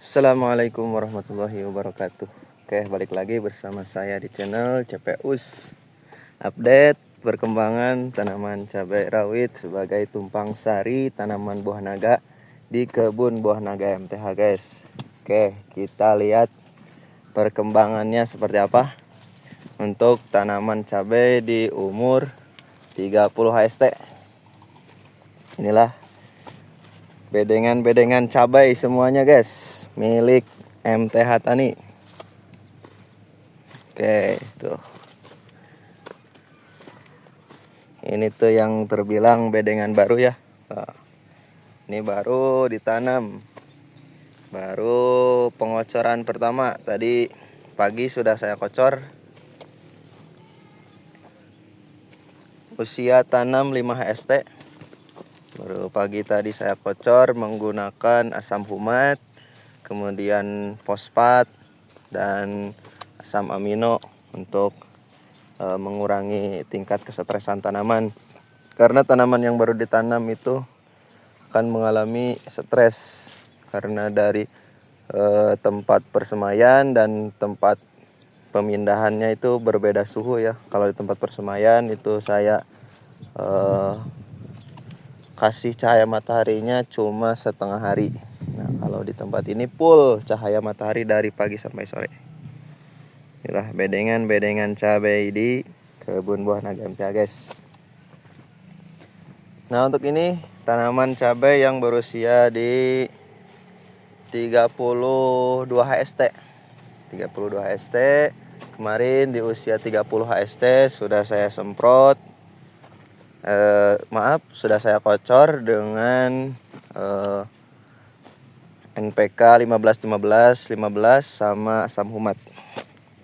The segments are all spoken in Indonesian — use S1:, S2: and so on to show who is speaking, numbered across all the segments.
S1: Assalamualaikum warahmatullahi wabarakatuh. Oke, balik lagi bersama saya di channel CPUS. Update perkembangan tanaman cabai rawit sebagai tumpang sari tanaman buah naga di kebun buah naga MTH, guys. Oke, kita lihat perkembangannya seperti apa untuk tanaman cabai di umur 30 HST. Inilah bedengan-bedengan cabai semuanya, guys, milik MTH Tani. Oke, tuh. Ini tuh yang terbilang bedengan baru ya. Nah, ini baru ditanam. Baru pengocoran pertama. Tadi pagi sudah saya kocor. Usia tanam 5 HST. Baru pagi tadi saya kocor menggunakan asam humat, kemudian fosfat dan asam amino untuk mengurangi tingkat kesetresan tanaman. Karena tanaman yang baru ditanam itu akan mengalami stres karena dari tempat persemaian dan tempat pemindahannya itu berbeda suhu ya. Kalau di tempat persemaian itu saya kasih cahaya mataharinya cuma setengah hari. Nah, kalau di tempat ini full cahaya matahari dari pagi sampai sore. Inilah bedengan-bedengan cabai di kebun buah naga MTH, guys. Nah, untuk ini tanaman cabai yang berusia di 32 HST. 32 HST. Kemarin di usia 30 HST sudah saya semprot. Sudah saya kocor dengan NPK 15-15 sama asam humat.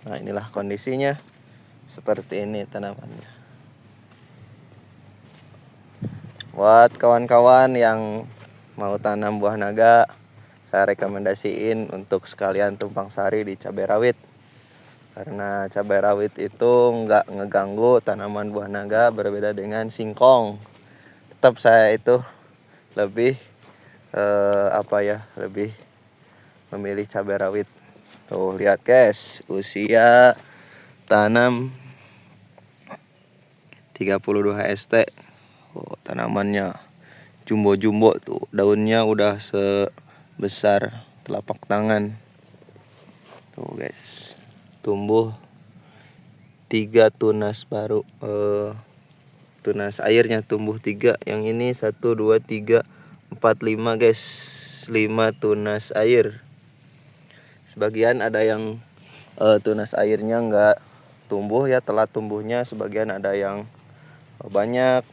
S1: Nah, inilah kondisinya. Seperti ini tanamannya. Buat kawan-kawan yang mau tanam buah naga, saya rekomendasiin untuk sekalian tumpang sari di cabai rawit. Karena cabai rawit itu nggak ngeganggu tanaman buah naga, berbeda dengan singkong. Tetap saya itu lebih lebih memilih cabai rawit. Tuh, lihat guys, usia tanam 32 HST. Oh, tanamannya jumbo-jumbo tuh, daunnya udah sebesar telapak tangan. Tuh guys, tumbuh 3 tunas baru. Tunas airnya tumbuh 3. Yang ini 1, 2, 3, 4, 5, guys. 5 tunas air. Sebagian ada yang tunas airnya nggak tumbuh ya, telat tumbuhnya. Sebagian ada yang banyak.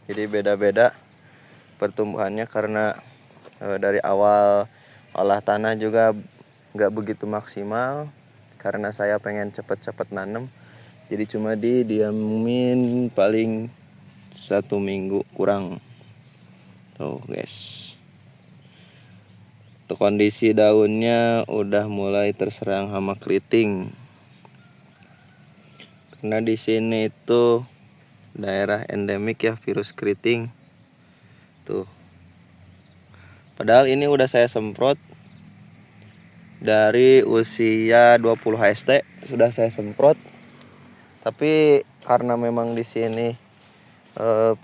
S1: Jadi beda-beda pertumbuhannya karena dari awal olah tanah juga nggak begitu maksimal. Karena saya pengen cepet-cepet nanam. Jadi cuma didiamin paling 1 minggu kurang. Tuh guys. Tuh, kondisi daunnya udah mulai terserang hama keriting. Karena di sini itu daerah endemik ya virus keriting. Tuh. Padahal ini udah saya semprot dari usia 20 HST sudah saya semprot. Tapi karena memang di sini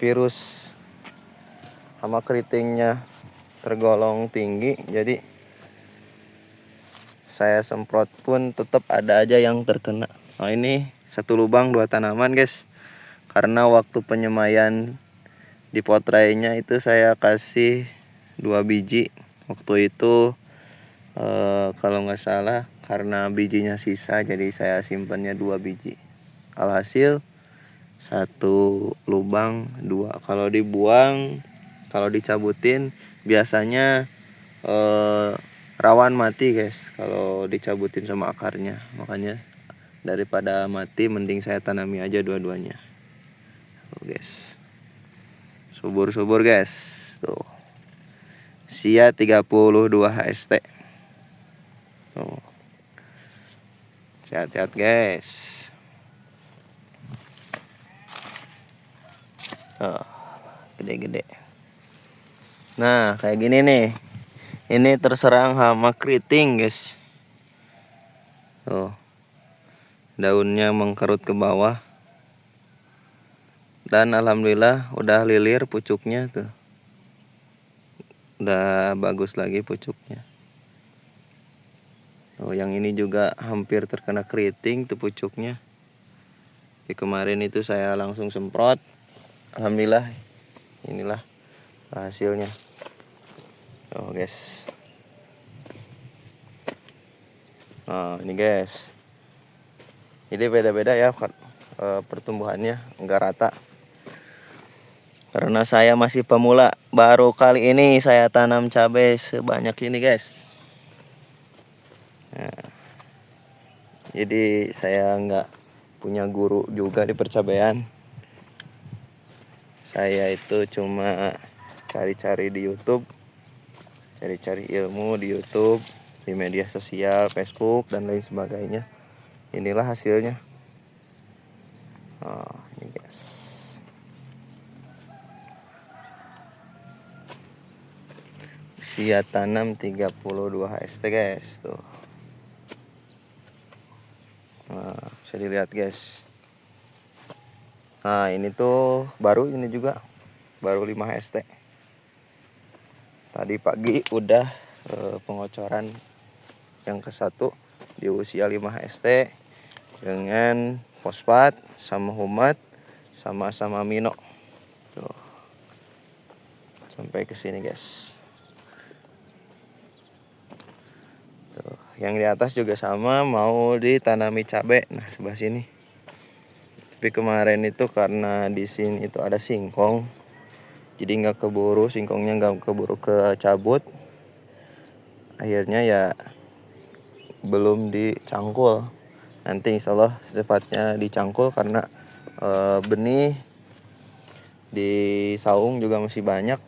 S1: virus hama keritingnya tergolong tinggi, jadi saya semprot pun tetap ada aja yang terkena. Nah, ini 1 lubang 2 tanaman, guys. Karena waktu penyemaian di potrainya itu saya kasih 2 biji. Waktu itu kalau nggak salah karena bijinya sisa, jadi saya simpannya 2 biji. Alhasil 1 lubang 2. Kalau dibuang, kalau dicabutin biasanya rawan mati, guys, kalau dicabutin sama akarnya. Makanya daripada mati mending saya tanami aja dua-duanya. Tuh guys, subur-subur guys. Tuh, usia 32 HST. Tuh, sehat-sehat guys. Gede-gede. Nah, kayak gini nih. Ini terserang hama keriting guys. Tuh, daunnya mengkerut ke bawah. Dan alhamdulillah udah lilir pucuknya tuh. Udah bagus lagi pucuknya. Oh, yang ini juga hampir terkena keriting tuh pucuknya. Kemarin itu saya langsung semprot. Alhamdulillah inilah hasilnya. Oh guys. Nah ini guys. Ini beda-beda ya pertumbuhannya, enggak rata. Karena saya masih pemula, baru kali ini saya tanam cabai sebanyak ini guys. Nah, jadi saya nggak punya guru juga di percabaian. Saya itu cuma cari-cari di YouTube, cari-cari ilmu di YouTube, di media sosial, Facebook dan lain sebagainya. Inilah hasilnya. Oh, ini guys. Usia tanam 32 HST guys tuh. Nah, bisa dilihat guys. Nah, ini tuh baru ini juga baru 5 HST. Tadi pagi udah pengocoran yang ke-1 di usia 5 HST dengan fosfat sama humat sama amino. Tuh. Sampai ke sini guys. Tuh, yang di atas juga sama mau ditanami cabai. Nah, sebelah sini. Tapi kemarin itu karena di sini itu ada singkong. Jadi nggak keburu, singkongnya nggak keburu kecabut. Akhirnya ya belum dicangkul. Nanti insya Allah secepatnya dicangkul karena benih di saung juga masih banyak.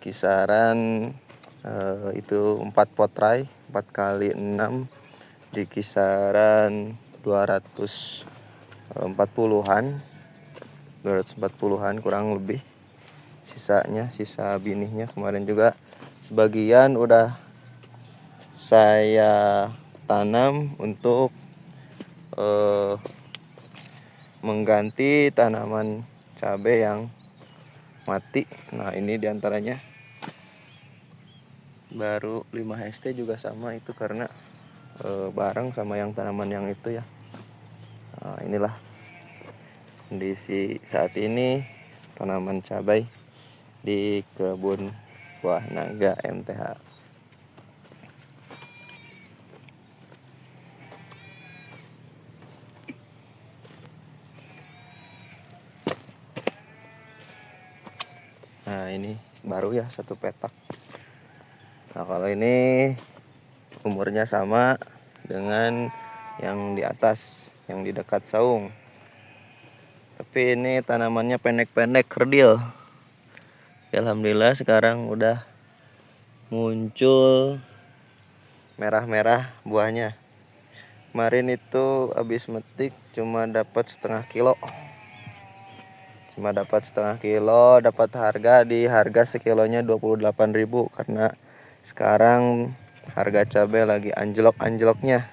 S1: Kisaran itu 4 potrai 4 kali 6 di kisaran 240-an 240-an kurang lebih. Sisanya sisa binihnya kemarin juga sebagian udah saya tanam untuk mengganti tanaman cabai yang mati. Nah, ini diantaranya baru 5 HST juga sama itu karena bareng sama yang tanaman yang itu ya. Nah, inilah kondisi saat ini tanaman cabai di kebun buah naga MTH. Nah, ini baru ya 1 petak. Nah, kalau ini umurnya sama dengan yang di atas, yang di dekat saung. Tapi ini tanamannya pendek-pendek, kerdil. Alhamdulillah sekarang udah muncul merah-merah buahnya. Kemarin itu habis metik cuma dapat setengah kilo. Dapat harga di harga sekilonya 28.000 karena sekarang harga cabai lagi anjlok-anjloknya.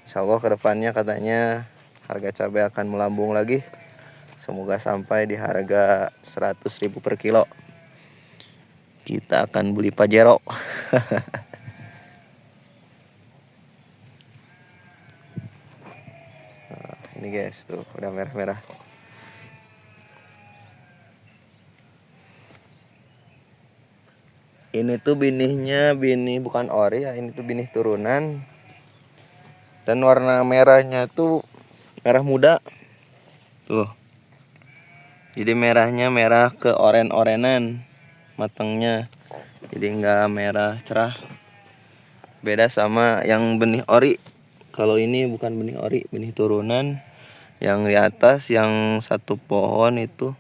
S1: Insya Allah kedepannya katanya harga cabai akan melambung lagi. Semoga sampai di harga 100.000 per kilo. Kita akan beli Pajero. Nah, ini guys tuh udah merah-merah. Ini tuh binihnya benih bukan ori ya, ini tuh benih turunan. Dan warna merahnya tuh merah muda. Tuh. Jadi merahnya merah ke oren-orenan matangnya. Jadi nggak merah cerah. Beda sama yang benih ori. Kalau ini bukan benih ori, benih turunan. Yang di atas yang 1 pohon itu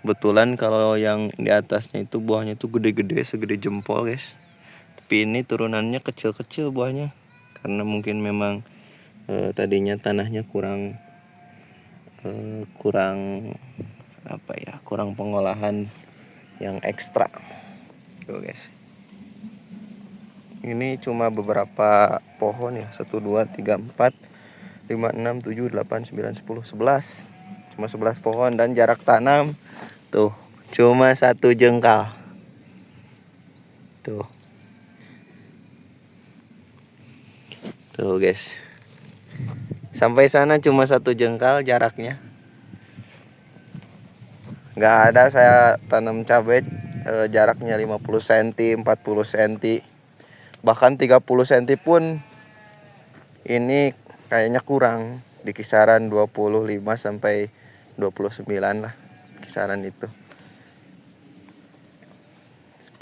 S1: kebetulan kalau yang di atasnya itu buahnya itu gede-gede segede jempol guys. Tapi ini turunannya kecil-kecil buahnya. Karena mungkin memang tadinya tanahnya kurang kurang pengolahan yang ekstra. Tuh guys, ini cuma beberapa pohon ya, 1 2 3 4 5 6 7 8 9 10 11, cuma 11 pohon. Dan jarak tanam tuh cuma 1 jengkal tuh. Tuh guys, sampai sana cuma 1 jengkal jaraknya. Nggak ada saya tanam cabai jaraknya 50 cm, 40 cm, bahkan 30 cm pun ini kayaknya kurang, di kisaran 25 sampai 29 lah, kisaran itu.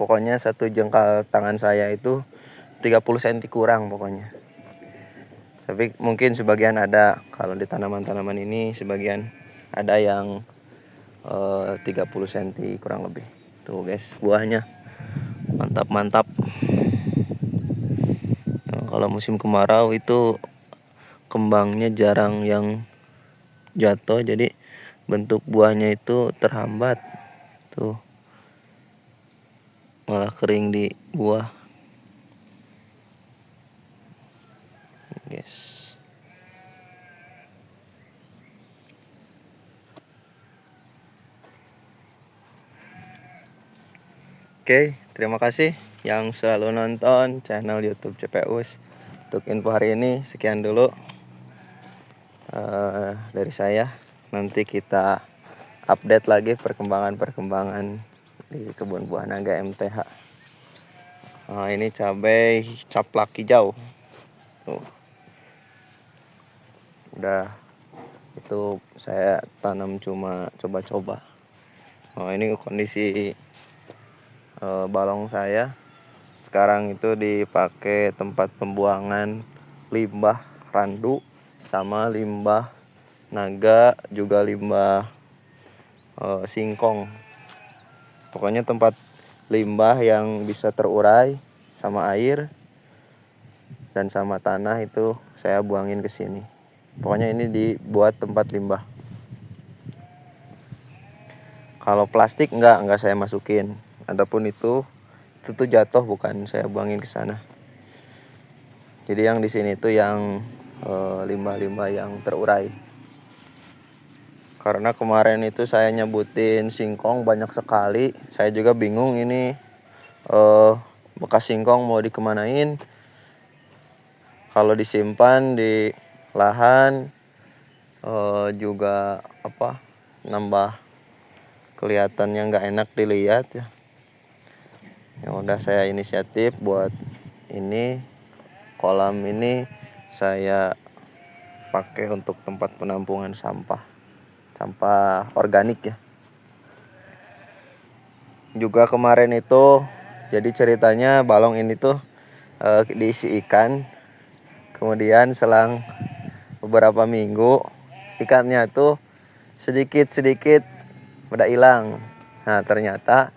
S1: Pokoknya 1 jengkal tangan saya itu 30 cm kurang pokoknya. Tapi mungkin sebagian ada, kalau di tanaman-tanaman ini sebagian ada yang 30 cm kurang lebih. Tuh guys, buahnya mantap-mantap. Nah, kalau musim kemarau itu kembangnya jarang yang jatuh, jadi bentuk buahnya itu terhambat. Tuh, malah kering di buah. Guys. Oke, terima kasih yang selalu nonton channel YouTube CPUS. Untuk info hari ini sekian dulu dari saya. Nanti kita update lagi perkembangan di kebun buah naga MTH. Ini cabai caplak hijau. Tuh. Udah, itu saya tanam cuma coba-coba. Ini kondisi balong saya. Sekarang itu dipakai tempat pembuangan limbah randu sama limbah naga, juga limbah singkong. Pokoknya tempat limbah yang bisa terurai sama air dan sama tanah itu saya buangin ke sini. Pokoknya ini dibuat tempat limbah. Kalau plastik enggak saya masukin. Adapun itu tuh jatuh, bukan saya buangin ke sana. Jadi yang di sini tuh yang limbah-limbah yang terurai. Karena kemarin itu saya nyebutin singkong banyak sekali, saya juga bingung ini bekas singkong mau dikemanain. Kalau disimpan di lahan juga nambah kelihatannya nggak enak dilihat ya. Ya udah, saya inisiatif buat ini kolam ini saya pakai untuk tempat penampungan sampah organik ya. Juga kemarin itu jadi ceritanya balong ini tuh diisi ikan. Kemudian selang beberapa minggu ikannya tuh sedikit udah hilang. Nah, ternyata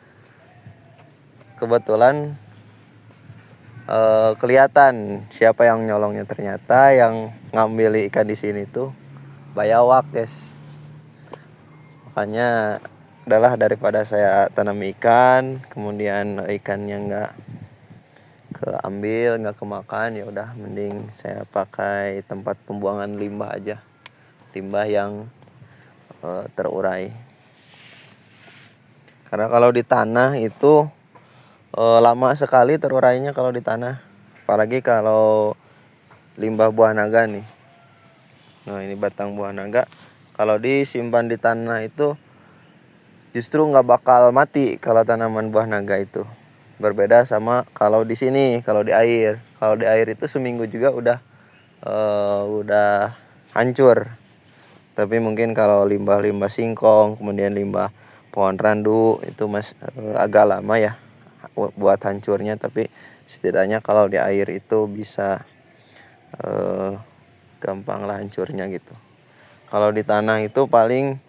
S1: kebetulan kelihatan siapa yang nyolongnya. Ternyata yang ngambil ikan di sini tuh bayawak, guys. Makanya udahlah, daripada saya tanam ikan kemudian ikannya nggak keambil, nggak kemakan, ya udah mending saya pakai tempat pembuangan limbah aja, limbah yang terurai. Karena kalau di tanah itu lama sekali terurainya kalau di tanah, apalagi kalau limbah buah naga nih. Nah, ini batang buah naga kalau disimpan di tanah itu justru nggak bakal mati kalau tanaman buah naga itu. Berbeda sama kalau di sini, kalau di air. Kalau di air itu seminggu juga udah hancur. Tapi mungkin kalau limbah-limbah singkong, kemudian limbah pohon randu itu agak lama ya buat hancurnya. Tapi setidaknya kalau di air itu bisa gampang lah hancurnya gitu. Kalau di tanah itu paling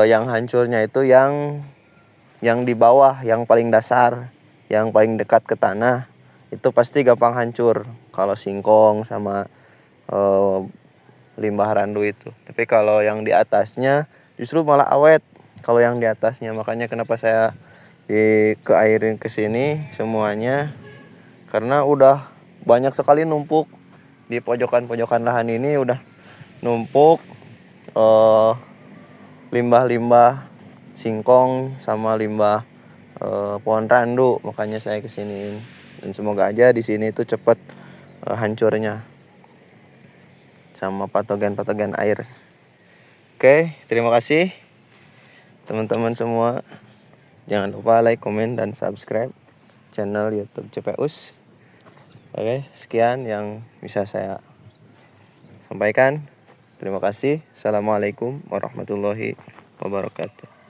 S1: yang hancurnya itu yang di bawah, yang paling dasar, yang paling dekat ke tanah, itu pasti gampang hancur kalau singkong sama limbah randu itu. Tapi kalau yang di atasnya justru malah awet kalau yang di atasnya. Makanya kenapa saya keairin ke sini semuanya karena udah banyak sekali numpuk di pojokan-pojokan lahan ini, udah numpuk limbah-limbah singkong sama limbah pohon randu, makanya saya kesiniin. Dan semoga aja di sini itu cepat hancurnya sama patogen-patogen air. Oke, terima kasih teman-teman semua. Jangan lupa like, komen, dan subscribe channel YouTube CPUS. Oke, sekian yang bisa saya sampaikan. Terima kasih. Assalamualaikum warahmatullahi wabarakatuh.